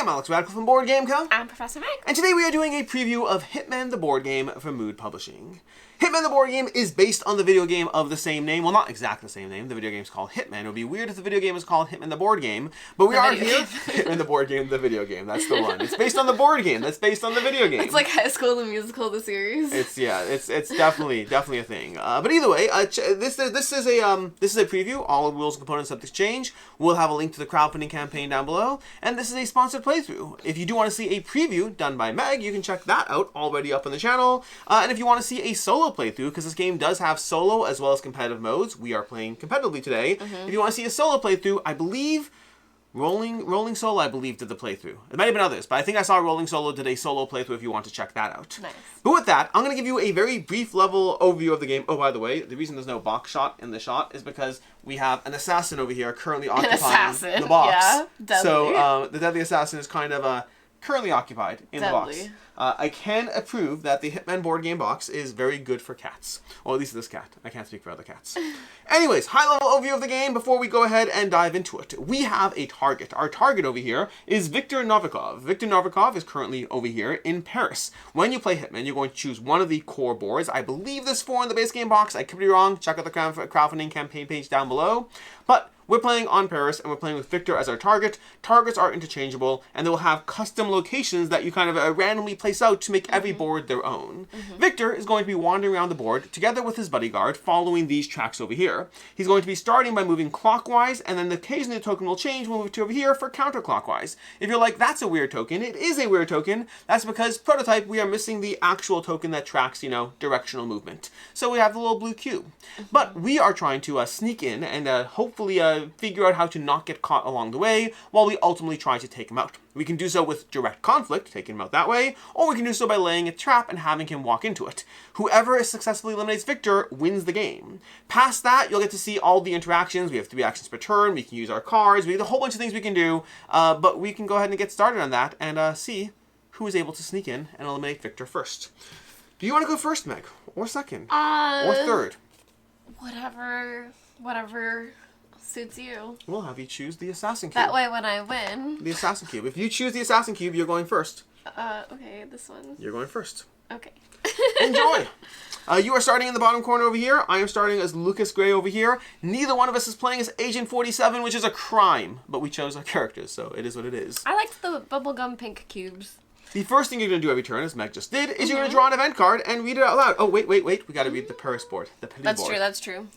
I'm Alex Radical from Board Game Co. I'm Professor Meg. And today we are doing a preview of Hitman the board game from Mood Publishing. Hitman the board game is based on the video game of the same name. Well, not exactly the same name. The video game is called Hitman. It would be weird if the video game was called Hitman the board game. But we are here. Hitman the board game, the video game. That's the one. It's based on the board game. That's based on the video game. It's like High School the Musical, the series. It's definitely a thing. But either way, this is a preview. All rules and components subject to change. We'll have a link to the crowdfunding campaign down below. And this is a sponsored playthrough. If you do want to see a preview done by Meg, you can check that out already up on the channel. And if you want to see a solo playthrough, because this game does have solo as well as competitive modes, we are playing competitively today. If you want to see a solo playthrough, I believe Rolling Solo, I believe, did the playthrough. It might have been others, but I think I saw Rolling Solo did a solo playthrough if you want to check that out. Nice. But with that, I'm going to give you a very brief level overview of the game. Oh, by the way, the reason there's no box shot in the shot is because we have an assassin over here currently occupying the box. Yeah, deadly. So the deadly assassin is kind of currently occupied in the box. I can approve that the Hitman board game box is very good for cats. Or at least this cat. I can't speak for other cats. Anyways, high-level overview of the game before we go ahead and dive into it. We have a target. Our target over here is Viktor Novikov. Viktor Novikov is currently over here in Paris. When you play Hitman, you're going to choose one of the core boards. I believe there's 4 in the base game box. I could be wrong. Check out the crowdfunding campaign page down below. But we're playing on Paris, and we're playing with Viktor as our target. Targets are interchangeable, and they will have custom locations that you kind of randomly place out to make every board their own. Viktor is going to be wandering around the board together with his bodyguard, following these tracks over here. He's going to be starting by moving clockwise, and then occasionally the token will change. We'll move to over here for counterclockwise. If you're like, that's a weird token, it is a weird token. That's because prototype, we are missing the actual token that tracks, directional movement. So we have the little blue cube. But we are trying to sneak in and hopefully figure out how to not get caught along the way while we ultimately try to take him out. We can do so with direct conflict, taking him out that way, or we can do so by laying a trap and having him walk into it. Whoever successfully eliminates Viktor wins the game. Past that, you'll get to see all the interactions. We have 3 actions per turn. We can use our cards. We have a whole bunch of things we can do, but we can go ahead and get started on that and see who is able to sneak in and eliminate Viktor first. Do you want to go first, Meg? Or second? Or third? Whatever suits you. We'll have you choose the assassin cube. That way when I win. The assassin cube. If you choose the assassin cube, you're going first. Okay, this one. You're going first. Okay. Enjoy! You are starting in the bottom corner over here. I am starting as Lucas Gray over here. Neither one of us is playing as Agent 47, which is a crime. But we chose our characters, so it is what it is. I liked the bubblegum pink cubes. The first thing you're going to do every turn, as Meg just did, is you're going to draw an event card and read it out loud. Oh, wait. We got to read the Paris board. The Pity board. That's true.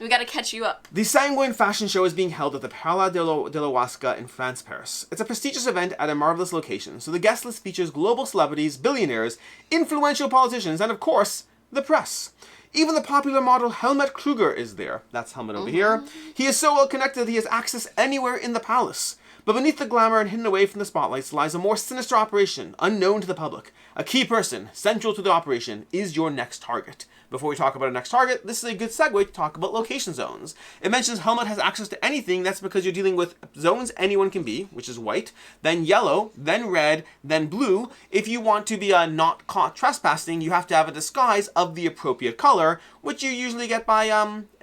We gotta catch you up. The Sanguine Fashion Show is being held at the Palais de la Huasca in France, Paris. It's a prestigious event at a marvelous location, so the guest list features global celebrities, billionaires, influential politicians, and of course, the press. Even the popular model Helmut Kruger is there. That's Helmut over here. He is so well connected that he has access anywhere in the palace. But beneath the glamour and hidden away from the spotlights lies a more sinister operation, unknown to the public. A key person, central to the operation, is your next target. Before we talk about our next target, this is a good segue to talk about location zones. It mentions Helmut has access to anything. That's because you're dealing with zones anyone can be, which is white, then yellow, then red, then blue. If you want to be not caught trespassing, you have to have a disguise of the appropriate color, which you usually get by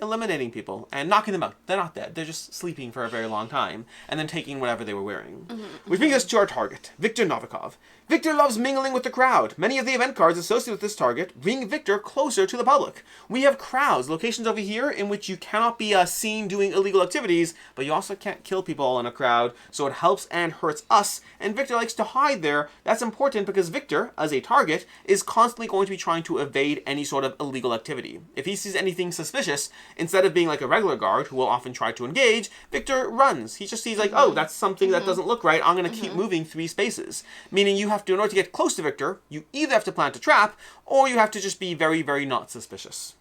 eliminating people and knocking them out. They're not dead. They're just sleeping for a very long time and then taking whatever they were wearing. Which brings us to our target, Viktor Novikov. Viktor loves mingling with the crowd. Many of the event cards associated with this target bring Viktor closer to the public. We have crowds, locations over here in which you cannot be seen doing illegal activities, but you also can't kill people in a crowd, so it helps and hurts us, and Viktor likes to hide there. That's important because Viktor, as a target, is constantly going to be trying to evade any sort of illegal activity. If he sees anything suspicious, instead of being like a regular guard who will often try to engage, Viktor runs. He just sees like, oh, that's something that doesn't look right. I'm going to keep moving 3 spaces. Meaning you have to, in order to get close to Viktor, you either have to plant a trap, or you have to just be very, very not suspicious.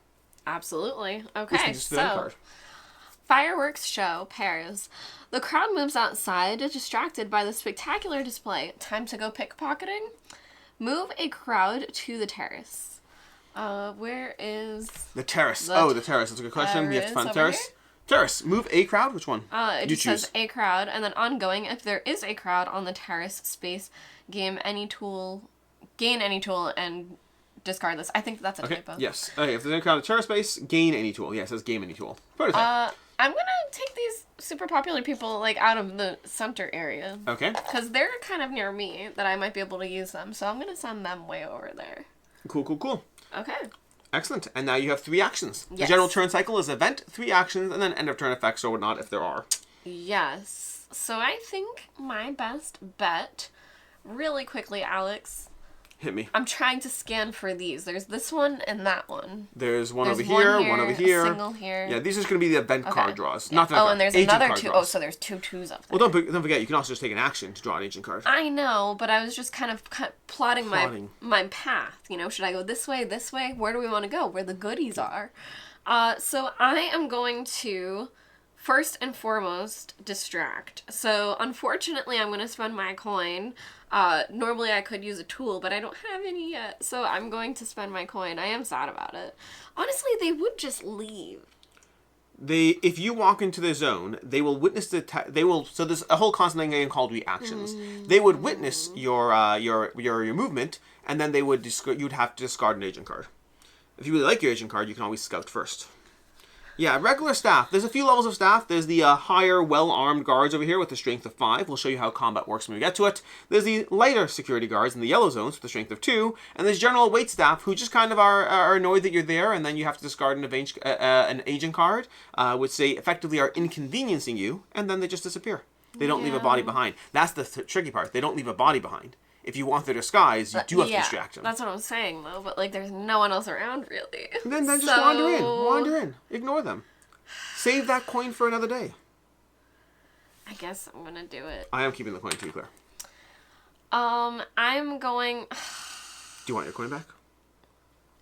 Absolutely. Okay, so fireworks show, Paris. The crowd moves outside, distracted by the spectacular display. Time to go pickpocketing? Move a crowd to the terrace. Where is... The terrace. The terrace. That's a good question. We have to find the terrace. Here? Terrace. Move a crowd? Which one? It just says a crowd, and then ongoing, if there is a crowd on the terrace space, gain any tool, and discard this. I think that's a typo. Yes. Okay, if there's any crowd on the terrace space, gain any tool. Yeah, it says gain any tool. Prototype. I'm gonna take these super popular people, like, out of the center area. Okay. Because they're kind of near me that I might be able to use them. So I'm going to send them way over there. Cool. Okay. Excellent. And now you have 3 actions. Yes. The general turn cycle is event, 3 actions, and then end of turn effects or whatnot if there are. Yes. So I think my best bet, really quickly, Alex... Hit me. I'm trying to scan for these. There's this one and that one. There's one over here, one over here. A single here. Yeah, these are going to be the event card draws. Yeah. Not the and there's another 2. Draws. Oh, so there's 2 twos up there. Well, don't forget, you can also just take an action to draw an agent card. I know, but I was just kind of plotting. My path. You know, should I go this way, this way? Where do we want to go? Where the goodies are. So I am going to, first and foremost, distract. So unfortunately, I'm going to spend my coin. Normally I could use a tool, but I don't have any yet. So I'm going to spend my coin. I am sad about it. Honestly, they would just leave. If you walk into the zone, they will witness so there's a whole constant game called reactions. They would witness your movement, and then you'd have to discard an agent card. If you really like your agent card, you can always scout first. Yeah, regular staff. There's a few levels of staff. There's the higher, well-armed guards over here with the strength of 5. We'll show you how combat works when we get to it. There's the lighter security guards in the yellow zones with the strength of 2. And there's general wait staff who just kind of are annoyed that you're there, and then you have to discard an agent card, which they effectively are inconveniencing you, and then they just disappear. They don't leave a body behind. That's the tricky part. They don't leave a body behind. If you want their disguise, you do have to distract them. That's what I'm saying, though. But, like, there's no one else around, really. Then just wander in. Ignore them. Save that coin for another day. I guess I'm going to do it. I am keeping the coin, to be clear. I'm going... Do you want your coin back?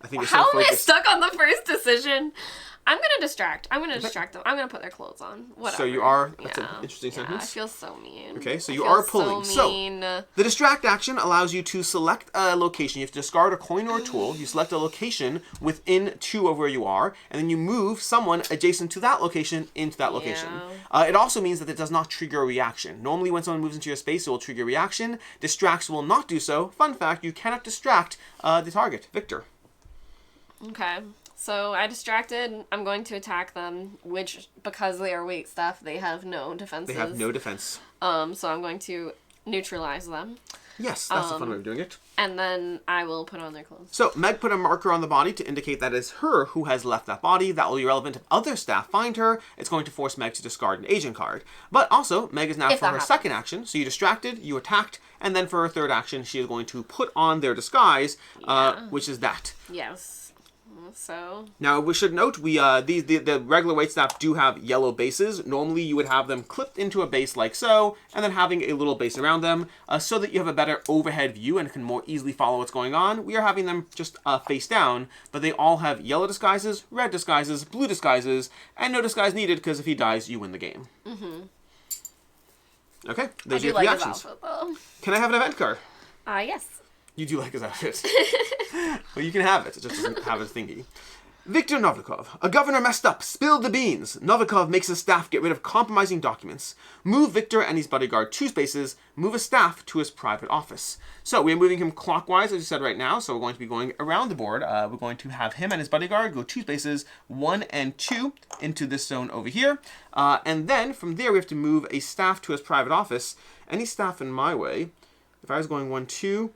I think you're How so am I focused. stuck on the first decision? I'm going to distract. I'm going to distract them. I'm going to put their clothes on. Whatever. So you are... That's an interesting sentence. I feel so mean. Okay, so you are pulling. So mean. So, the distract action allows you to select a location. You have to discard a coin or a tool. You select a location within 2 of where you are, and then you move someone adjacent to that location into that location. It also means that it does not trigger a reaction. Normally, when someone moves into your space, it will trigger a reaction. Distracts will not do so. Fun fact, you cannot distract the target, Victor. Okay. So I distracted. I'm going to attack them, which, because they are wait staff, they have no defenses. They have no defense. So I'm going to neutralize them. Yes, that's a fun way of doing it. And then I will put on their clothes. So Meg put a marker on the body to indicate that it's her who has left that body. That will be relevant if other staff find her. It's going to force Meg to discard an agent card. But also, Meg is now for her second action. So you distracted, you attacked, and then for her third action, she is going to put on their disguise, which is that. Yes. So now we should note the regular wait staff do have yellow bases. Normally you would have them clipped into a base like so, and then having a little base around them so that you have a better overhead view and can more easily follow what's going on. We are having them just face down, but they all have yellow disguises, red disguises, blue disguises, and no disguise needed because if he dies, you win the game. Okay, those are your 3 actions. Can I have an event card? Yes. You do like his outfit. Well, you can have it. It just doesn't have a thingy. Viktor Novikov. A governor messed up. Spilled the beans. Novikov makes his staff get rid of compromising documents. Move Viktor and his bodyguard 2 spaces. Move a staff to his private office. So we're moving him clockwise, as you said right now. So we're going to be going around the board. We're going to have him and his bodyguard go 2 spaces, 1 and 2, into this zone over here. And then from there, we have to move a staff to his private office. Any staff in my way, if I was going 1, 2...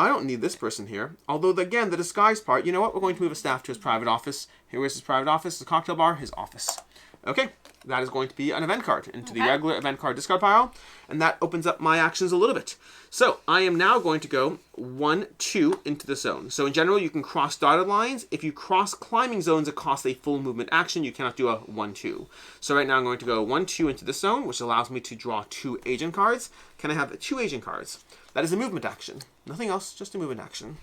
I don't need this person here. Although, again, the disguise part, you know what? We're going to move a staff to his private office. Here is his private office, the cocktail bar, his office. Okay, that is going to be an event card into the regular event card discard pile. And that opens up my actions a little bit. So, I am now going to go 1, 2 into the zone. So, in general, you can cross dotted lines. If you cross climbing zones, it costs a full movement action. You cannot do a 1, 2. So, right now, I'm going to go 1, 2 into this zone, which allows me to draw 2 agent cards. Can I have 2 agent cards? That is a movement action. Nothing else, just a movement action.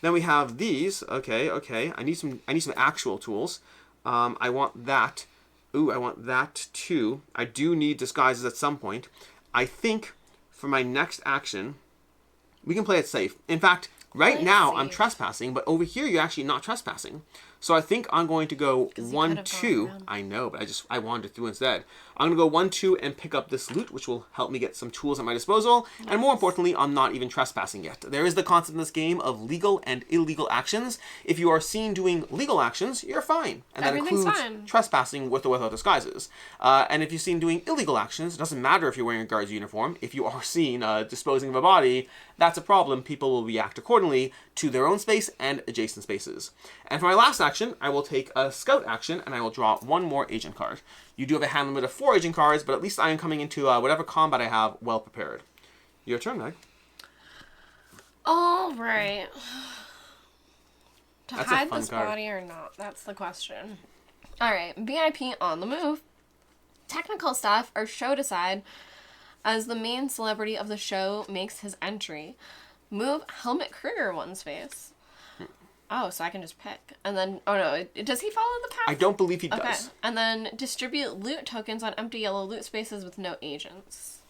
Then we have these. Okay. I need some actual tools. I want that. Ooh, I want that too. I do need disguises at some point. I think for my next action, we can play it safe. In fact, right now I'm trespassing, but over here you're actually not trespassing. So I think I'm going to go 1, have 2. gone around. I know, but I wandered through instead. I'm going to go 1, 2 and pick up this loot, which will help me get some tools at my disposal. Nice. And more importantly, I'm not even trespassing yet. There is the concept in this game of legal and illegal actions. If you are seen doing legal actions, you're fine. And that Everything's includes fine. trespassing with or without disguises. And if you're seen doing illegal actions, it doesn't matter if you're wearing a guard's uniform. If you are seen disposing of a body, that's a problem. People will react accordingly to their own space and adjacent spaces. And for my last action, I will take a scout action and I will draw 1 more agent card. You do have a hand limit of 4 agent cards, but at least I am coming into whatever combat I have well prepared. Your turn, Meg. All right. To That's a hide fun this card. body or not? That's the question. All right. VIP on the move. Technical stuff or show decide as the main celebrity of the show makes his entry. Move Helmut Kruger 1 space. Oh, so I can just pick. And then, oh no, does he follow the path? I don't believe he Okay. does. And then distribute loot tokens on empty yellow loot spaces with no agents.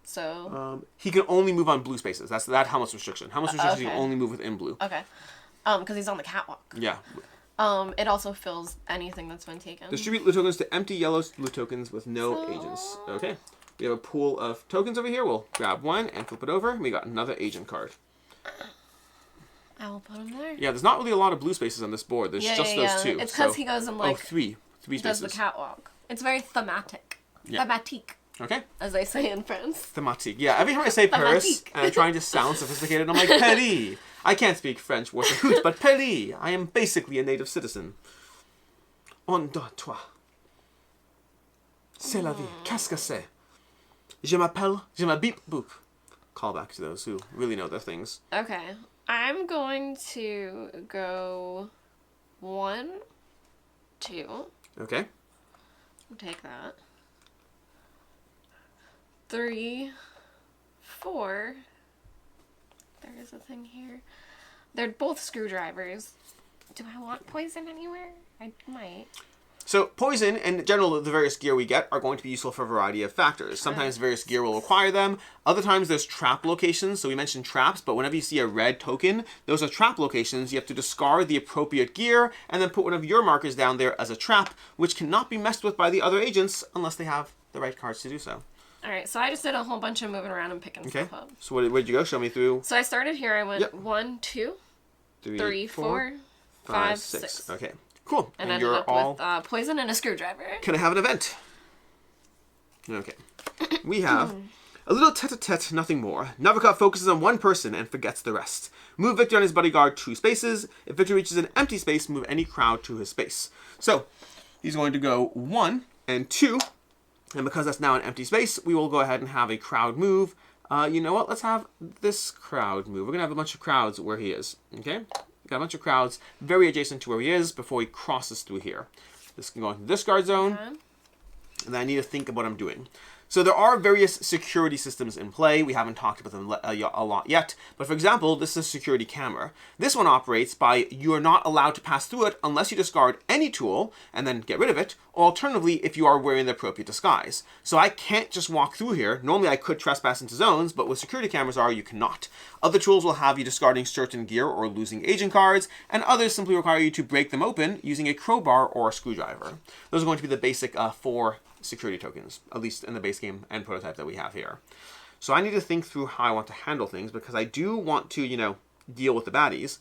So, He can only move on blue spaces. That's that Helmut's restriction. Helmut's restriction, he okay. can only move within blue. okay. Because he's on the catwalk. Yeah. It also fills anything that's been taken. Distribute loot tokens to empty yellow loot tokens with no agents. Okay. We have a pool of tokens over here. We'll grab 1 and flip it over. We got another agent card. I will put him there. Yeah, there's not really a lot of blue spaces on this board. There's just those 2. It's because he goes and like three does spaces. the catwalk. It's very thematic. Yeah. Thematique, Okay. as they say in France. Thematique. Yeah, every time I say Paris Thematique. and I'm trying to sound sophisticated, I'm like, Paris. I can't speak French worth a hoot, but Paris. I am basically a native citizen. On doit toi. C'est la vie. Qu'est-ce que c'est? Je m'appelle, je m'habille, boop. Call back to those who really know their things. Okay. I'm going to go 1, 2. Okay. Take that. 3, 4. There is a thing here. They're both screwdrivers. Do I want poison anywhere? I might. So poison and in general the various gear we get are going to be useful for a variety of factors. Sometimes various gear will require them. Other times there's trap locations. So we mentioned traps, but whenever you see a red token, those are trap locations. You have to discard the appropriate gear and then put one of your markers down there as a trap, which cannot be messed with by the other agents unless they have the right cards to do so. Alright, so I just did a whole bunch of moving around and picking Okay. stuff up. So where'd you go? Show me through. So I started here. I went Yep. 1, 2, 3, 4, 5, 5, 6. 6. Okay. Cool. And ended you're up all... with poison and a screwdriver. Can I have an event? Okay. We have a little tete-a-tete, nothing more. Navikov focuses on one person and forgets the rest. Move Victor and his bodyguard 2 spaces. If Victor reaches an empty space, move any crowd to his space. So, he's going to go 1 and 2. And because that's now an empty space, we will go ahead and have a crowd move. You know what? Let's have this crowd move. We're going to have a bunch of crowds where he is. Okay? Got a bunch of crowds very adjacent to where he is before he crosses through here. This can go into this guard zone. And then I need to think of what I'm doing. So there are various security systems in play. We haven't talked about them a lot yet. But for example, this is a security camera. This one operates by you are not allowed to pass through it unless you discard any tool and then get rid of it. Or alternatively, if you are wearing the appropriate disguise. So I can't just walk through here. Normally I could trespass into zones, but with security cameras you cannot. Other tools will have you discarding certain gear or losing agent cards, and others simply require you to break them open using a crowbar or a screwdriver. Those are going to be the basic 4 security tokens, at least in the base game and prototype that we have here. So I need to think through how I want to handle things because I do want to, deal with the baddies.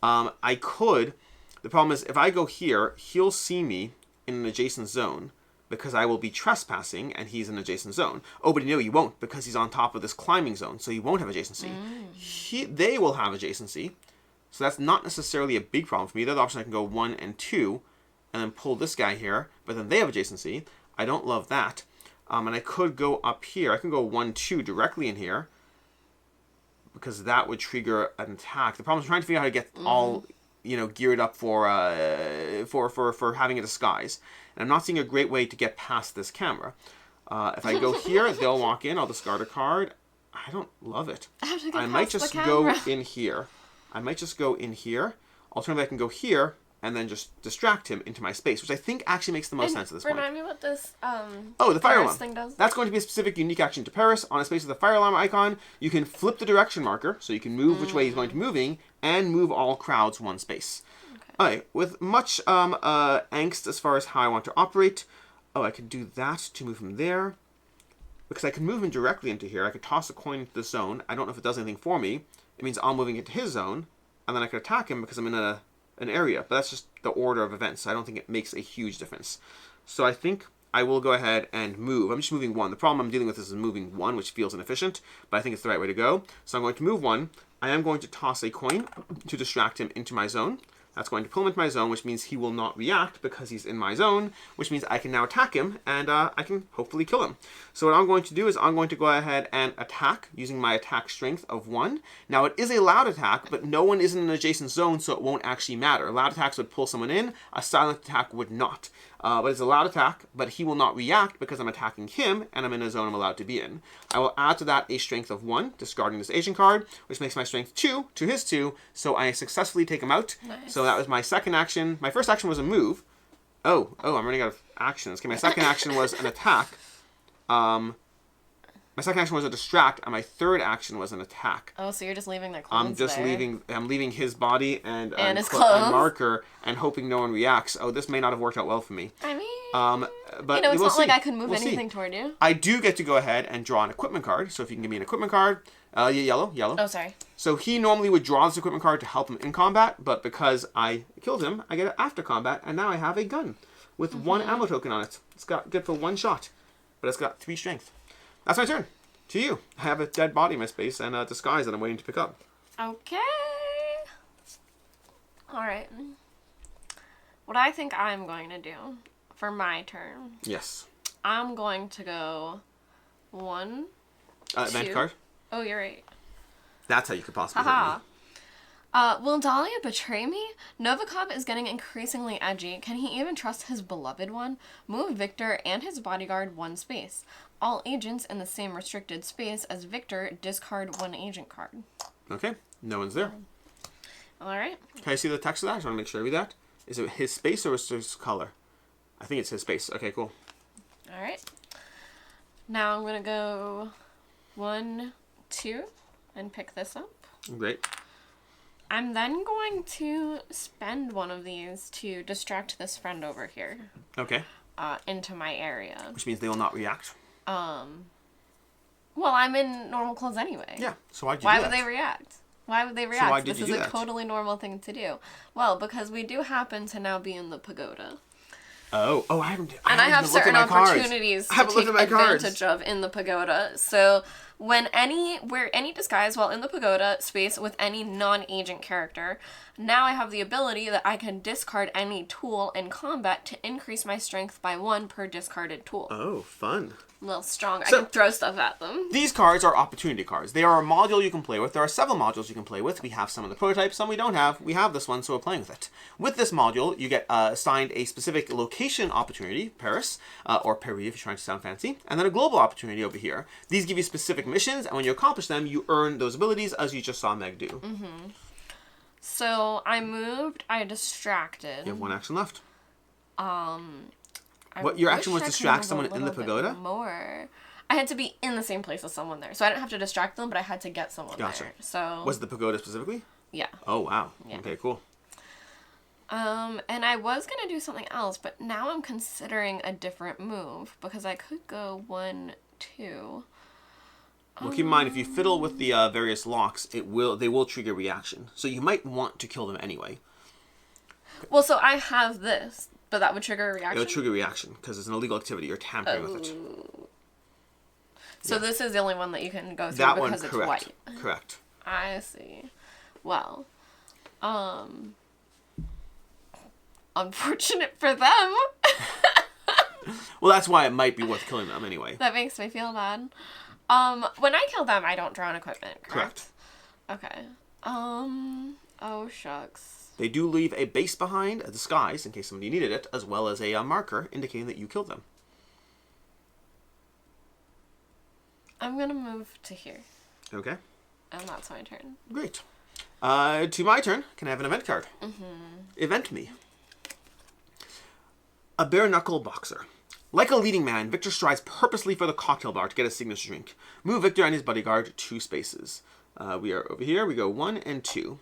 I could, the problem is if I go here, he'll see me in an adjacent zone because I will be trespassing and he's in an adjacent zone. Oh, but he won't because he's on top of this climbing zone, so he won't have adjacency. They will have adjacency, so that's not necessarily a big problem for me. The other option I can go 1 and 2 and then pull this guy here, but then they have adjacency. I don't love that. And I could go up here. I can go 1, 2 directly in here because that would trigger an attack. The problem is trying to figure out how to get all, geared up for having a disguise. And I'm not seeing a great way to get past this camera. If I go here, they'll walk in. I'll discard a card. I don't love it. I might just go in here. Alternatively, I can go here and then just distract him into my space, which I think actually makes the most sense at this point. Remind me what this the fire Paris alarm thing does. That's going to be a specific unique action to Paris. On a space with a fire alarm icon, you can flip the direction marker, so you can move which way he's going to be moving, and move all crowds 1 space. Okay. Alright, with much angst as far as how I want to operate. Oh, I could do that to move him there. Because I can move him directly into here. I could toss a coin into the zone. I don't know if it does anything for me. It means I'm moving into his zone. And then I could attack him because I'm in an area. But that's just the order of events. So I don't think it makes a huge difference. So I think I will go ahead and move. I'm just moving 1. The problem I'm dealing with is moving 1, which feels inefficient. But I think it's the right way to go. So I'm going to move 1. I am going to toss a coin to distract him into my zone. That's going to pull him into my zone, which means he will not react because he's in my zone, which means I can now attack him, and I can hopefully kill him. So what I'm going to do is I'm going to go ahead and attack using my attack strength of 1. Now, it is a loud attack, but no one is in an adjacent zone, so it won't actually matter. Loud attacks would pull someone in. A silent attack would not. But it's a loud attack, but he will not react because I'm attacking him, and I'm in a zone I'm allowed to be in. I will add to that a strength of 1, discarding this agent card, which makes my strength 2 to his 2, so I successfully take him out. Nice. So that was my second action. My first action was a move. Oh, I'm running out of actions. Okay, my second action was an attack. My second action was a distract, and my third action was an attack. Oh, so you're just leaving their clothes I'm leaving his body and his clothes. a marker and hoping no one reacts. Oh, this may not have worked out well for me. I mean, but it's we'll not see. like I could move We'll anything see. toward you. I do get to go ahead and draw an equipment card. So if you can give me an equipment card, yellow. Oh, sorry. So he normally would draw this equipment card to help him in combat, but because I killed him, I get it after combat, and now I have a gun with 1 ammo token on it. It's got good for 1 shot, but it's got 3 strength. That's my turn. To you. I have a dead body in my space and a disguise that I'm waiting to pick up. Okay. Alright. What I think I'm going to do for my turn. Yes. I'm going to go 1, 2. Event card. Oh, you're right. That's how you could possibly hurt me. Haha. Will Dahlia betray me? Novikov is getting increasingly edgy. Can he even trust his beloved one? Move Victor and his bodyguard 1 space. All agents in the same restricted space as Victor discard 1 agent card. Okay. No one's there. Alright. Can I see the text of that? I just want to make sure I read that. Is it his space or is it his color? I think it's his space. Okay, cool. Alright. Now I'm going to go 1, 2, and pick this up. Great. I'm then going to spend 1 of these to distract this friend over here. Okay. Into my area. Which means they will not react. Well, I'm in normal clothes anyway. Yeah. So why'd you do Why that? would they react? Why would they react? why did This you is do a that? totally normal thing to do. Well, because we do happen to now be in the pagoda. Oh, I haven't. And I have certain opportunities to take cards. advantage of in the pagoda. So wear any disguise while in the pagoda space with any non-agent character, now I have the ability that I can discard any tool in combat to increase my strength by 1 per discarded tool. Oh, fun. A little strong. So- I can throw stuff at them. These cards are opportunity cards. They are a module you can play with. There are several modules you can play with. We have some in the prototype, some we don't have. We have this one, so we're playing with it. With this module, you get assigned a specific location opportunity, Paris, or Paris if you're trying to sound fancy, and then a global opportunity over here. These give you specific missions, and when you accomplish them, you earn those abilities, as you just saw Meg do. Mm-hmm. So I moved, I distracted. You have 1 action left. I What, your action wish was I could distract move a someone in the little bit pagoda? More. I had to be in the same place as someone there. So I didn't have to distract them, but I had to get someone Gotcha. there. So Was it the pagoda specifically? yeah. Oh, wow. Yeah. Okay, cool. And I was gonna do something else, but now I'm considering a different move because I could go 1, 2. Well, keep in mind, if you fiddle with the various locks, they will trigger reaction. So you might want to kill them anyway. Well, so I have this, but that would trigger a reaction. It'll trigger reaction because it's an illegal activity. You're tampering with it. So Yeah. this is the only one that you can go through That because one, it's correct. white. Correct. I see. Well, unfortunate for them. Well, that's why it might be worth killing them anyway. That makes me feel bad. When I kill them, I don't draw an equipment, correct? Okay. Oh, shucks. They do leave a base behind, a disguise, in case somebody needed it, as well as a marker indicating that you killed them. I'm gonna move to here. Okay. And that's my turn. Great. To my turn, can I have an event card? Event me. A bare-knuckle boxer. Like a leading man, Victor strides purposely for the cocktail bar to get a signature drink. Move Victor and his bodyguard 2 spaces. We are over here. We go 1 and 2.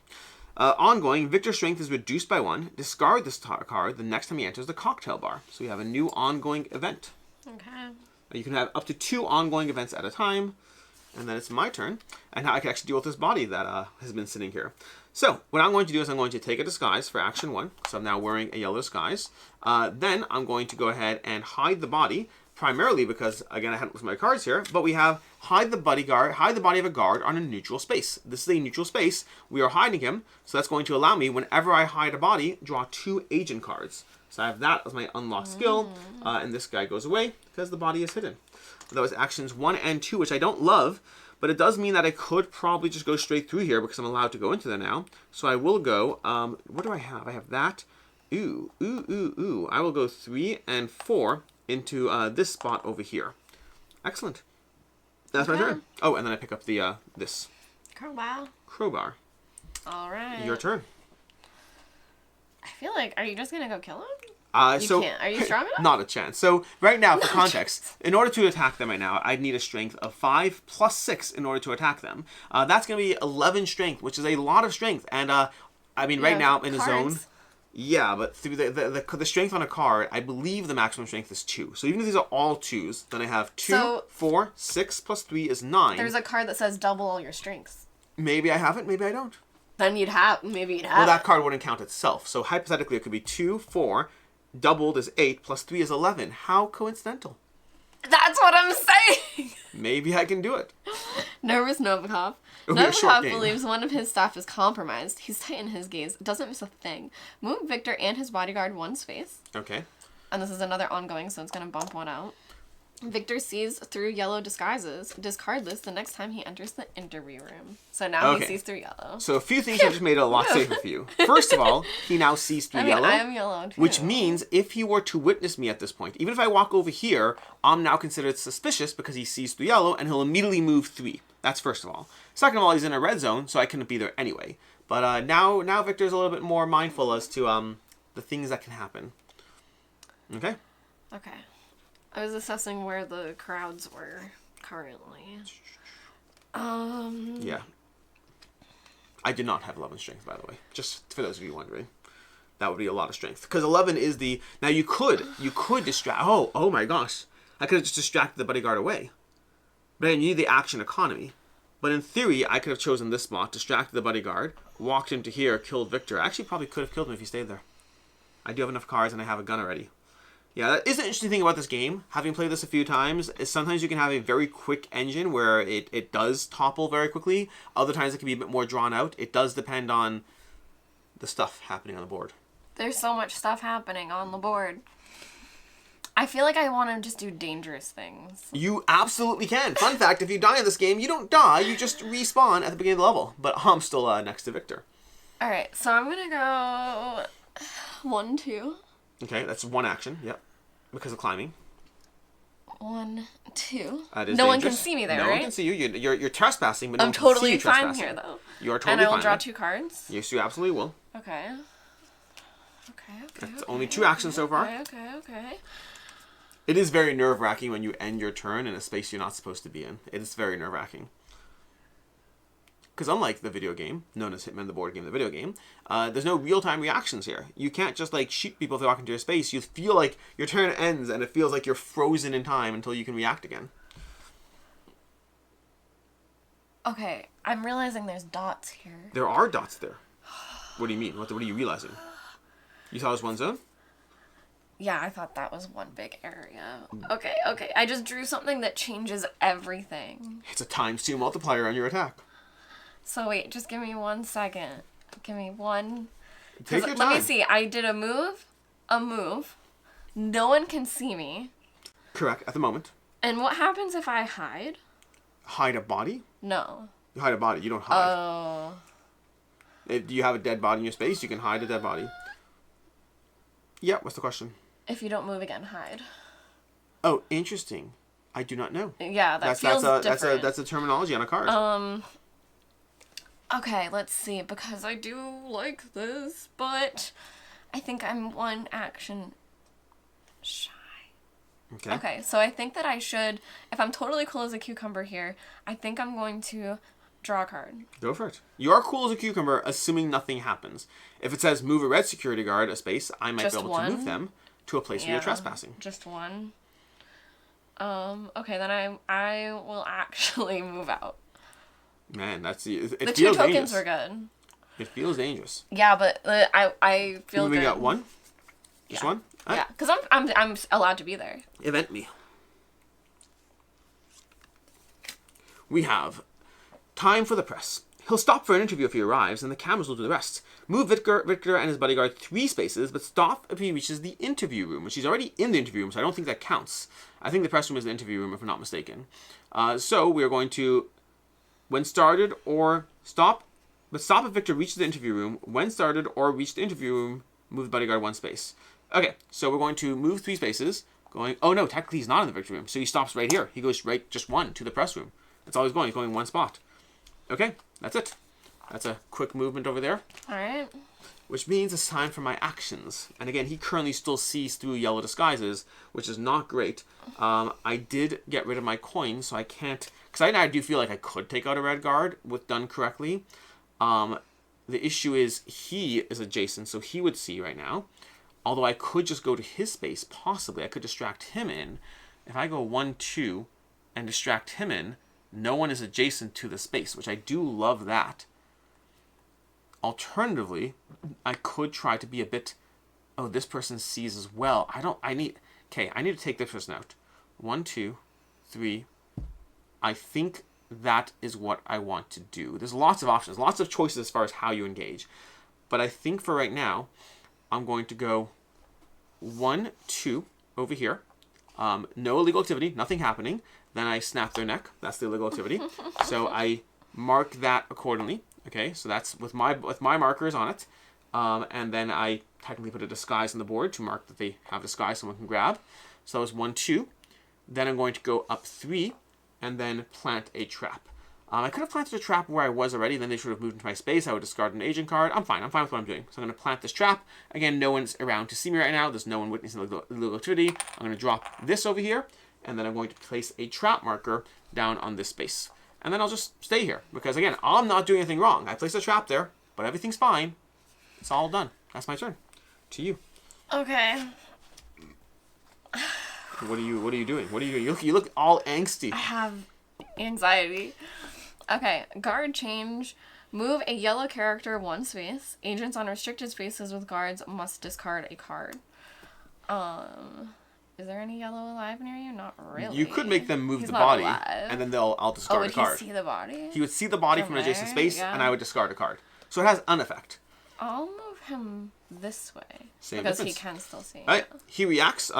Ongoing, Victor's strength is reduced by 1. Discard this card the next time he enters the cocktail bar. So we have a new ongoing event. Okay. You can have up to 2 ongoing events at a time. And then it's my turn. And now I can actually deal with this body that has been sitting here. So what I'm going to do is I'm going to take a disguise for action 1. So I'm now wearing a yellow disguise. Then I'm going to go ahead and hide the body. Primarily because, again, I hadn't looked at my cards here, but we have hide the body of a guard on a neutral space. This is a neutral space. We are hiding him, so that's going to allow me, whenever I hide a body, draw 2 agent cards. So I have that as my unlocked skill, and this guy goes away because the body is hidden. That was actions 1 and 2, which I don't love, but it does mean that I could probably just go straight through here because I'm allowed to go into there now. So I will go, what do I have? I have that. Ooh. I will go 3 and 4 into this spot over here. Excellent. That's my turn. Oh, and then I pick up the this crowbar. All right. Your turn. I feel like, are you just gonna go kill him? You can't. Are you strong enough? Not a chance. So right now, for context, in order to attack them right now, I'd need a strength of 5 plus 6 in order to attack them. That's gonna be 11 strength, which is a lot of strength. And I mean, right now in the zone. Yeah, but through the strength on a card, I believe the maximum strength is 2. So even if these are all 2s, then I have 2, 4, 6 plus 3 is 9. There's a card that says double all your strengths. Maybe I have it, maybe I don't. Then maybe you'd have Well, that card wouldn't count itself. So hypothetically, it could be 2, 4, doubled is 8, plus 3 is 11. How coincidental. That's what I'm saying! Maybe I can do it. Nervous Novikov. Novikov believes one of his staff is compromised. He's tight in his gaze. Doesn't miss a thing. Move Victor and his bodyguard 1 space. Okay. And this is another ongoing, so it's going to bump 1 out. Victor sees through yellow disguises. Discard this the next time he enters the interview room. So now he sees through yellow. So a few things have just made it a lot safer for you. First of all, he now sees through yellow. I am yellow too. Which means if he were to witness me at this point, even if I walk over here, I'm now considered suspicious because he sees through yellow and he'll immediately move 3. That's first of all. Second of all, he's in a red zone, so I couldn't be there anyway. But now Victor's a little bit more mindful as to the things that can happen. Okay? Okay. I was assessing where the crowds were currently. Yeah. I did not have 11 strength, by the way. Just for those of you wondering. That would be a lot of strength. Because 11 is the... Now, you could distract... Oh my gosh. I could have just distracted the bodyguard away. But you need the action economy. But in theory, I could have chosen this spot, distracted the bodyguard, walked into here, killed Victor. I actually probably could have killed him if he stayed there. I do have enough cards and I have a gun already. Yeah, that is an interesting thing about this game. Having played this a few times, is sometimes you can have a very quick engine where it does topple very quickly. Other times it can be a bit more drawn out. It does depend on the stuff happening on the board. There's so much stuff happening on the board. I feel like I want to just do dangerous things. You absolutely can. Fun fact, if you die in this game, you don't die. You just respawn at the beginning of the level. But I'm still next to Victor. Alright, so I'm going to go 1, 2. Okay, that's 1 action. Yep. Because of climbing. 1, 2. That is no dangerous. one can see me there, right? No one can see you. You're trespassing, but no I'm one can see totally you fine trespassing. here, though. You are totally fine. And I will draw 2 cards. Yes, you absolutely will. Okay. That's only 2 actions so far. Okay. It is very nerve-wracking when you end your turn in a space you're not supposed to be in. It is very nerve-wracking. Because unlike the video game, known as Hitman, the board game, the video game, there's no real-time reactions here. You can't just, like, shoot people if they walk into your space. You feel like your turn ends, and it feels like you're frozen in time until you can react again. Okay, I'm realizing there's dots here. There are dots there. What do you mean? What are you realizing? You thought it was one zone? Yeah, I thought that was one big area. Okay. I just drew something that changes everything. It's a ×2 multiplier on your attack. So wait, just give me 1 second. Give me one. Take your time. Let me see. I did a move. No one can see me. Correct, at the moment. And what happens if I hide? Hide a body? No. You hide a body, you don't hide. Oh. If you have a dead body in your space, you can hide a dead body. Yeah, what's the question? If you don't move again, hide. Oh, interesting. I do not know. Yeah, that feels different. That's a terminology on a card. Okay, let's see, because I do like this, but I think I'm 1 action shy. Okay, so I think that I should, if I'm totally cool as a cucumber here, I think I'm going to Draw a card. Go for it. You are cool as a cucumber, assuming nothing happens. If it says move a red security guard a space, I might be able to move them to a place where you're trespassing. Just one. Okay, then I will actually move out. Man, it The feels 2 tokens dangerous. were good. It feels dangerous. Yeah, but I feel We good. got one? Just one? Yeah, because I'm allowed to be there. Event me. We have time for the press. He'll stop for an interview if he arrives, and the cameras will do the rest. Move Victor and his bodyguard 3 spaces, but stop if he reaches the interview room, which he's already in the interview room, so I don't think that counts. I think the press room is the interview room, if I'm not mistaken. So we are going to, when started or stop, but stop if Victor reaches the interview room. When started or reach the interview room, move the bodyguard 1 space. Okay, so we're going to move 3 spaces. Oh no, technically he's not in the victory room, so he stops right here. He goes right just 1 to the press room. That's all he's going. He's going 1 spot. Okay, that's it. That's a quick movement over there. All right. Which means it's time for my actions. And again, he currently still sees through yellow disguises, which is not great. I did get rid of my coin, so I can't... Because I do feel like I could take out a red guard with done correctly. The issue is he is adjacent, so he would see right now. Although I could just go to his space, possibly. I could distract him in. If I go 1, 2, and distract him in, no one is adjacent to the space, which I do love that. Alternatively, I could try to be a bit... Oh, this person sees as well. I need to take this person out. 1, 2, 3. I think that is what I want to do. There's lots of options, lots of choices as far as how you engage. But I think for right now, I'm going to go 1, 2 over here. No illegal activity, nothing happening. Then I snap their neck. That's the illegal activity. So I mark that accordingly. Okay, so that's with my markers on it. And then I technically put a disguise on the board to mark that they have disguise someone can grab. So that was 1, 2. Then I'm going to go up 3 and then plant a trap. I could have planted a trap where I was already, then they should have moved into my space. I would discard an agent card. I'm fine with what I'm doing. So I'm going to plant this trap. Again, no one's around to see me right now. There's no one witnessing illegal activity. I'm going to drop this over here, and then I'm going to place a trap marker down on this space. And then I'll just stay here, because again, I'm not doing anything wrong. I placed a trap there, but everything's fine. It's all done. That's my turn. To you. Okay. What are you doing? You look all angsty. I have anxiety. Okay, guard change. Move a yellow character 1 space. Agents on restricted spaces with guards must discard a card. Is there any yellow alive near you? Not really. You could make them move He's the not body, alive. and then I'll discard a card. Would he see the body? He would see the body from an adjacent space, yeah. and I would discard a card. So it has an effect. I'll move him this way. Same because difference. he can still see. All right. He reacts.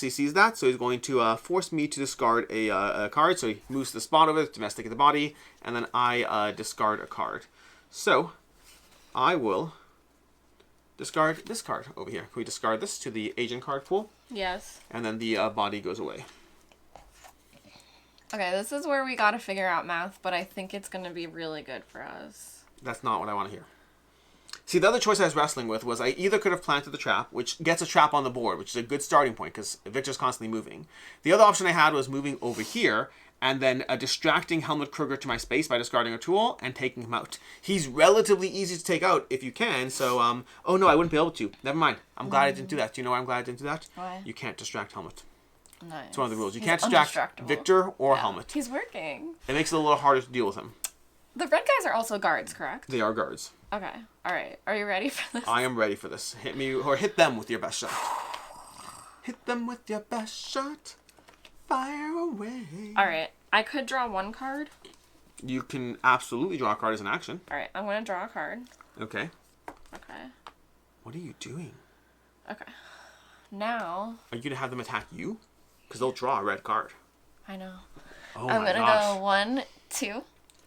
He sees that, so he's going to force me to discard a card. So he moves to the spot of it, domesticate the body, and then I discard a card. So I will discard this card over here. Can we discard this to the agent card pool? Yes. And then the body goes away. Okay, this is where we gotta figure out math, but I think it's gonna be really good for us. That's not what I want to hear. See, the other choice I was wrestling with was I either could have planted the trap, which gets a trap on the board, which is a good starting point because Victor's constantly moving. The other option I had was moving over here and then distracting Helmut Kruger to my space by discarding a tool and taking him out. He's relatively easy to take out if you can, so, oh no, I wouldn't be able to. Never mind. I'm glad I didn't do that. Do you know why I'm glad I didn't do that? Why? You can't distract Helmut. Nice. It's one of the rules. You He's can't distract undistractable. Victor or Helmut. He's working. It makes it a little harder to deal with him. The red guys are also guards, correct? They are guards. Okay. All right. Are you ready for this? I am ready for this. Hit me, or hit them with your best shot. Hit them with your best shot. Fire away. All right. I could draw 1 card. You can absolutely draw a card as an action. All right. I'm going to draw a card. Okay. Okay. What are you doing? Okay. Now. Are you going to have them attack you? Because they'll draw a red card. I know. Oh I'm my going to gosh. go 1, 2.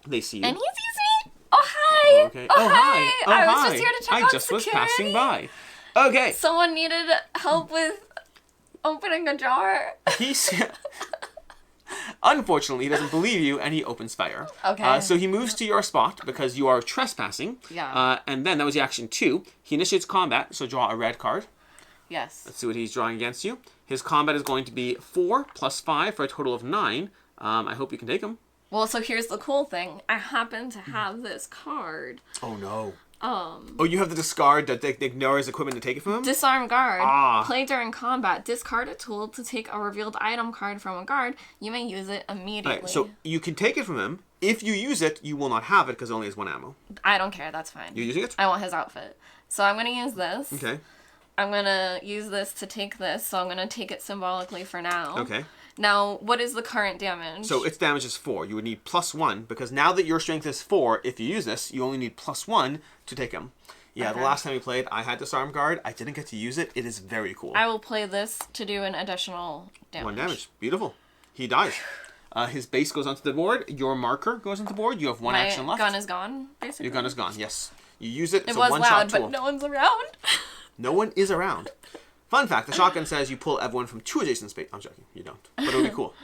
They see you. And he sees me. Oh, hi. Okay. Oh, hi. Oh, I was hi. just here to check I on just security. was passing by. Okay. Someone needed help with opening a jar. He's... Unfortunately, he doesn't believe you, and he opens fire. Okay. So he moves to your spot because you are trespassing. Yeah. And then that was the action 2. He initiates combat, so draw a red card. Yes. Let's see what he's drawing against you. His combat is going to be 4 plus 5 for a total of 9. I hope you can take him. Well, so here's the cool thing. I happen to have this card. Oh, no. Oh, you have the discard that ignores equipment to take it from him? Disarm guard. Ah. Play during combat. Discard a tool to take a revealed item card from a guard. You may use it immediately. Right, so you can take it from him. If you use it, you will not have it because it only has 1 ammo. I don't care. That's fine. You're using it? I want his outfit. So I'm going to use this. Okay. I'm going to use this to take this. So I'm going to take it symbolically for now. Okay. Now, what is the current damage? So its damage is 4. You would need +1 because now that your strength is 4, if you use this, you only need +1 to take him. Yeah, Okay. The last time we played, I had Disarm Guard. I didn't get to use it. It is very cool. I will play this to do an additional damage. 1 damage. Beautiful. He dies. His base goes onto the board. Your marker goes onto the board. You have 1 action left. My gun is gone, basically. Your gun is gone, yes. You use it. It's It a was one-shot loud, tool. but no one's around. No one is around. Fun fact, the shotgun says you pull everyone from 2 adjacent space. I'm joking. You don't. But it would be cool.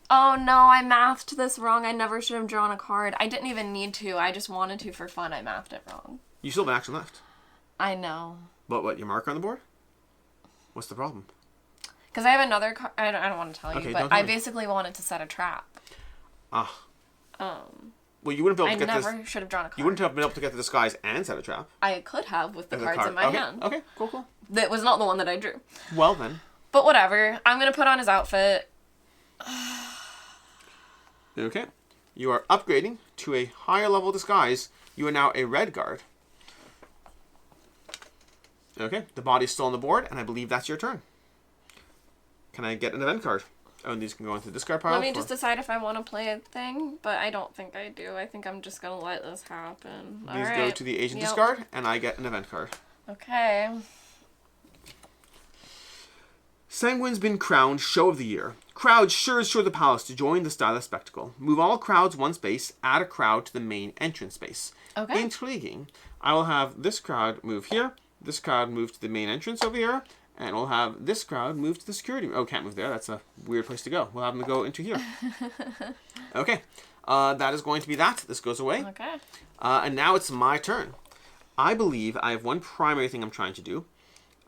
Oh no, I mathed this wrong. I never should have drawn a card. I didn't even need to. I just wanted to for fun. I mathed it wrong. You still have an action left. I know. But what, your marker on the board? What's the problem? Because I have another card. I don't want to tell you, Okay, but don't tell I me. basically wanted to set a trap. Ah. Well, you wouldn't be able I to get this. never should have drawn a card. You wouldn't have been able to get the disguise and set a trap. I could have with the As a cards card. in my Okay, hand. Okay, cool. That was not the one that I drew. Well then. But whatever. I'm going to put on his outfit. Okay. You are upgrading to a higher level disguise. You are now a red guard. Okay, the body's still on the board, and I believe that's your turn. Can I get an event card? Oh, and these can go into the discard pile. Let me just decide if I want to play a thing, but I don't think I do. I think I'm just going to let this happen. These All go right. to the agent Yep. discard, and I get an event card. Okay. Sanguine's been crowned Show of the Year. Crowds sure the palace to join the stylish spectacle. Move all crowds 1 space, add a crowd to the main entrance space. Okay. Intriguing. I will have this crowd move here, this crowd move to the main entrance over here, and we'll have this crowd move to the security room. Oh, can't move there. That's a weird place to go. We'll have them go into here. Okay. That is going to be that. This goes away. Okay. And now it's my turn. I believe I have one primary thing I'm trying to do.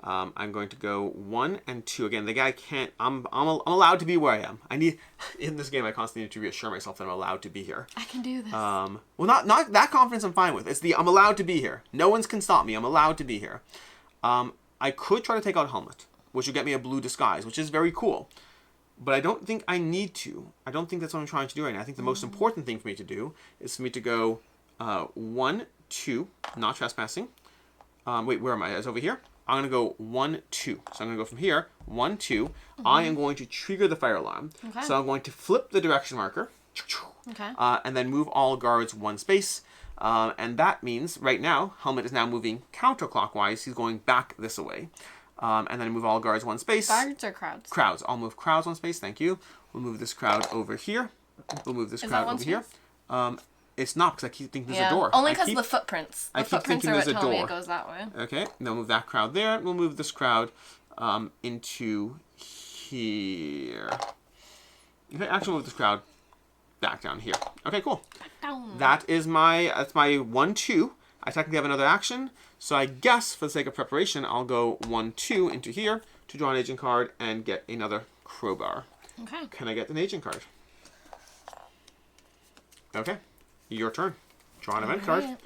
I'm going to go 1 and 2. Again, the guy can't... I'm allowed to be where I am. I need... In this game, I constantly need to reassure myself that I'm allowed to be here. I can do this. Well, not that confidence I'm fine with. It's the I'm allowed to be here. No one can stop me. I'm allowed to be here. I could try to take out Helmet, which would get me a blue disguise, which is very cool. But I don't think I need to. I don't think that's what I'm trying to do right now. I think the most important thing for me to do is for me to go 1, 2, not trespassing. Wait, where am I? It's over here. I'm going to go 1, 2. So I'm going to go from here, 1, 2. I am going to trigger the fire alarm. Okay. So I'm going to flip the direction marker. Okay. And then move all guards 1 space. And that means, right now, Helmet is now moving counterclockwise. He's going back this way. And then move all guards 1 space. Guards or crowds? Crowds. I'll move crowds 1 space. Thank you. We'll move this crowd over here. We'll move this Is crowd that 1 over here. space? It's not, because I keep thinking there's Yeah. a door. Only I because keep- the footprints. I The keep footprints thinking are what there's a tell me door. it goes that way. Okay, then we'll move that crowd there. We'll move this crowd into here. Okay, actually move this crowd back down here. Okay, cool. Down. That's my 1, 2. I technically have another action, so I guess for the sake of preparation, I'll go 1, 2 into here to draw an agent card and get another crowbar. Okay. Can I get an agent card? Okay, your turn. Draw an event card. Alright.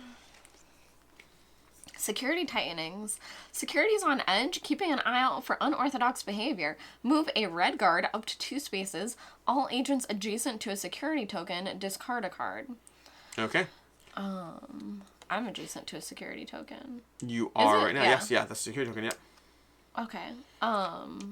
Security tightenings. Security is on edge, keeping an eye out for unorthodox behavior. Move a red guard up to 2 spaces. All agents adjacent to a security token discard a card. Okay. I'm adjacent to a security token. You are it? right now. Yeah. Yes, yeah, that's a security token, yeah. Okay.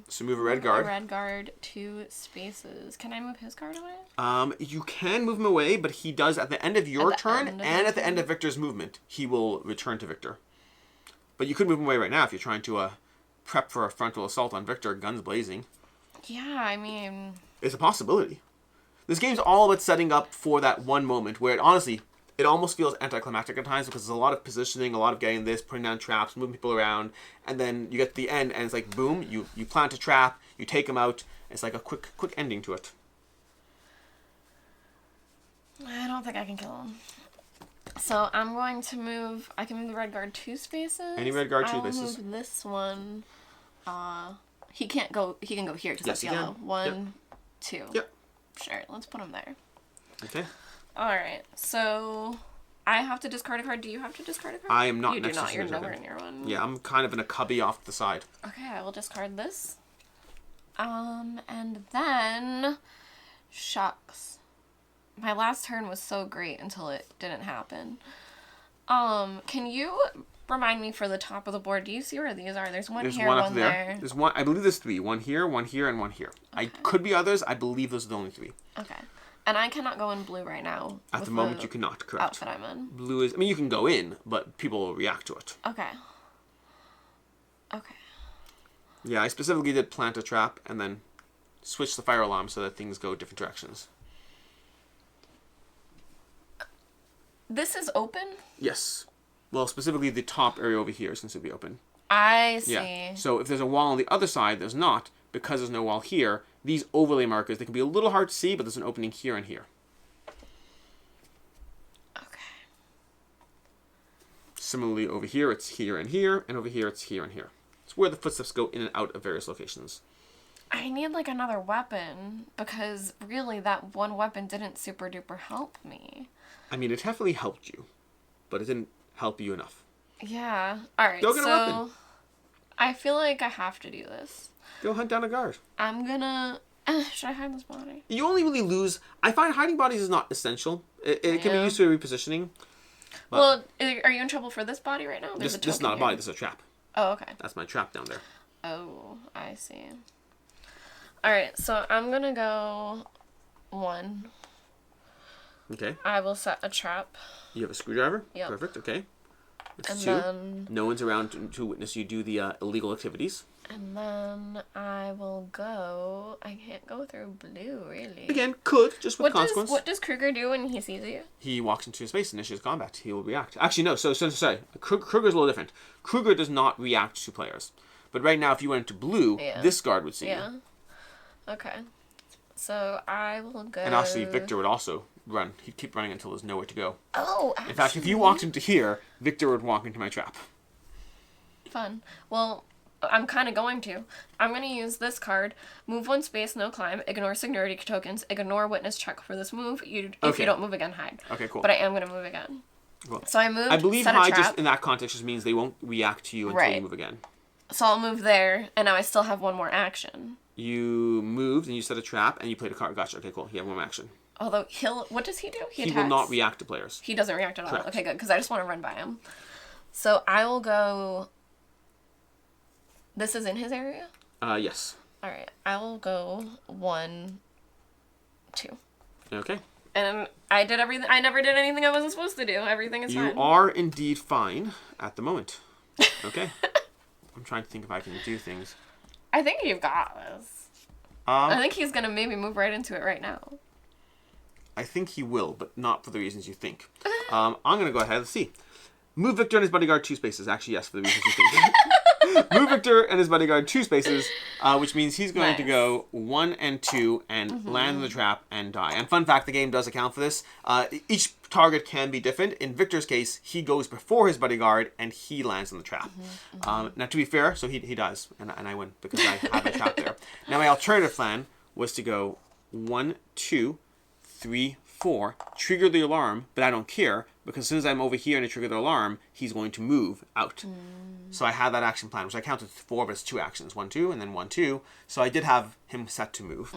So move a red guard. A red guard 2 spaces. Can I move his card away? You can move him away, but he does at the end of your the turn end of and my at the end of Victor's movement. He will return to Victor. But you could move him away right now if you're trying to prep for a frontal assault on Victor, guns blazing. Yeah, I mean... It's a possibility. This game's all about setting up for that one moment where it almost feels anticlimactic at times because there's a lot of positioning, a lot of getting this, putting down traps, moving people around, and then you get to the end and it's like, boom, you plant a trap, you take them out. It's like a quick ending to it. I don't think I can kill him. So I'm going to move... I can move the red guard 2 spaces. Any red guard 2 I'll spaces. move this one. He can't go... He can go here because Yes, that's he yellow. can. 1, 2. Yep. Sure, let's put him there. Okay. Alright, so I have to discard a card. Do you have to discard a card? I am not You next do to not. You're Signature nowhere Token. near one. Yeah, I'm kind of in a cubby off the side. Okay, I will discard this. And then... Shucks. My last turn was so great until it didn't happen. Can you remind me for the top of the board? Do you see where these are? There's one There's here, one one up there. there. There's one. I believe there's 3. One here, and one here. Okay. I could be others. I believe those are the only 3. Okay. And I cannot go in blue right now. At the moment, you cannot. Correct. Outfit I'm in. Blue is. I mean, you can go in, but people will react to it. Okay. Okay. Yeah, I specifically did plant a trap and then switch the fire alarm so that things go different directions. This is open? Yes. Well, specifically the top area over here since it'll be open. I see. Yeah. So if there's a wall on the other side, there's not. Because there's no wall here, these overlay markers, they can be a little hard to see, but there's an opening here and here. Okay. Similarly, over here, it's here, and over here, it's here and here. It's where the footsteps go in and out of various locations. I need, like, another weapon, because really that one weapon didn't super duper help me. I mean, it definitely helped you, but it didn't help you enough. Yeah. Alright, Go get a weapon. I feel like I have to do this. Go hunt down a guard. I'm gonna... should I hide this body? You only really lose... I find hiding bodies is not essential. It can be used for repositioning. Well, are you in trouble for this body right now? This is not a body, this is a trap. Oh, okay. That's my trap down there. Oh, I see. Alright, so I'm gonna go 1. Okay. I will set a trap. You have a screwdriver? Yep. Perfect, okay. That's And 2. then... No one's around to witness you do the illegal activities. And then I will go... I can't go through blue, really. Again, could, just with consequence. What does Kruger do when he sees you? He walks into space and initiates combat. He will react. Actually, no, sorry. Kruger's a little different. Kruger does not react to players. But right now, if you went into blue, this guard would see you. Yeah. Okay. So I will go... And actually, Victor would also run. He'd keep running until there's nowhere to go. Oh, actually... In fact, if you walked into here, Victor would walk into my trap. Fun. Well... I'm kind of going to. I'm going to use this card. Move 1 space, no climb. Ignore seniority tokens. Ignore witness check for this move. If you don't move again, hide. Okay, cool. But I am going to move again. Well, so I moved. I believe set a hide trap. just in that context just means they won't react to you until you move again. So I'll move there, and now I still have 1 more action. You moved and you set a trap and you played a card. Gotcha. Okay, cool. You have 1 more action. Although what does he do? He attacks. Will not react to players. He doesn't react at all. Correct. Okay, good. Because I just want to run by him. So I will go. This is in his area? Yes. Alright, I will go 1, 2. Okay. And I did everything. I never did anything I wasn't supposed to do. Everything is fine. You are indeed fine at the moment. Okay. I'm trying to think if I can do things. I think you've got this. I think he's going to maybe move right into it right now. I think he will, but not for the reasons you think. I'm going to go ahead. Let's see. Move Victor and his bodyguard 2 spaces. Actually, yes, for the reasons you think. Move Victor and his bodyguard 2 spaces, which means he's going to go 1 and 2 and land in the trap and die. And fun fact, the game does account for this. Each target can be different. In Victor's case, he goes before his bodyguard and he lands in the trap. Now, to be fair, so he dies and I win because I have a trap there. Now, my alternative plan was to go 1, 2, 3, 4, trigger the alarm, but I don't care because as soon as I'm over here and I trigger the alarm, he's going to move out. So I had that action plan, which I counted 4, but it's 2 actions. 1, 2, and then 1, 2. So I did have him set to move.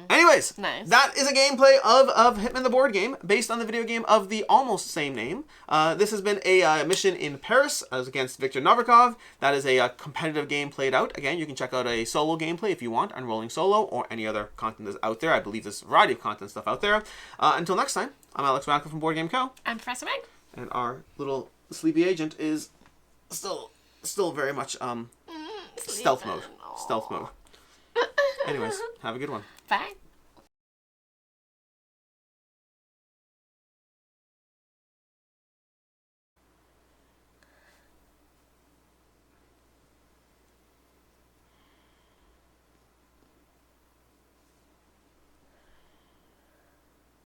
Anyways, nice. That is a gameplay of Hitman the board game based on the video game of the almost same name. This has been a mission in Paris as against Viktor Novikov. That is a competitive game played out. Again, you can check out a solo gameplay if you want on Rolling Solo or any other content that's out there. I believe there's a variety of content stuff out there. Until next time, I'm Alex Radcliffe from Board Game Co. I'm Professor Meg. And our little sleepy agent is still very much stealth mode. Stealth mode. Anyways, have a good one. Bye.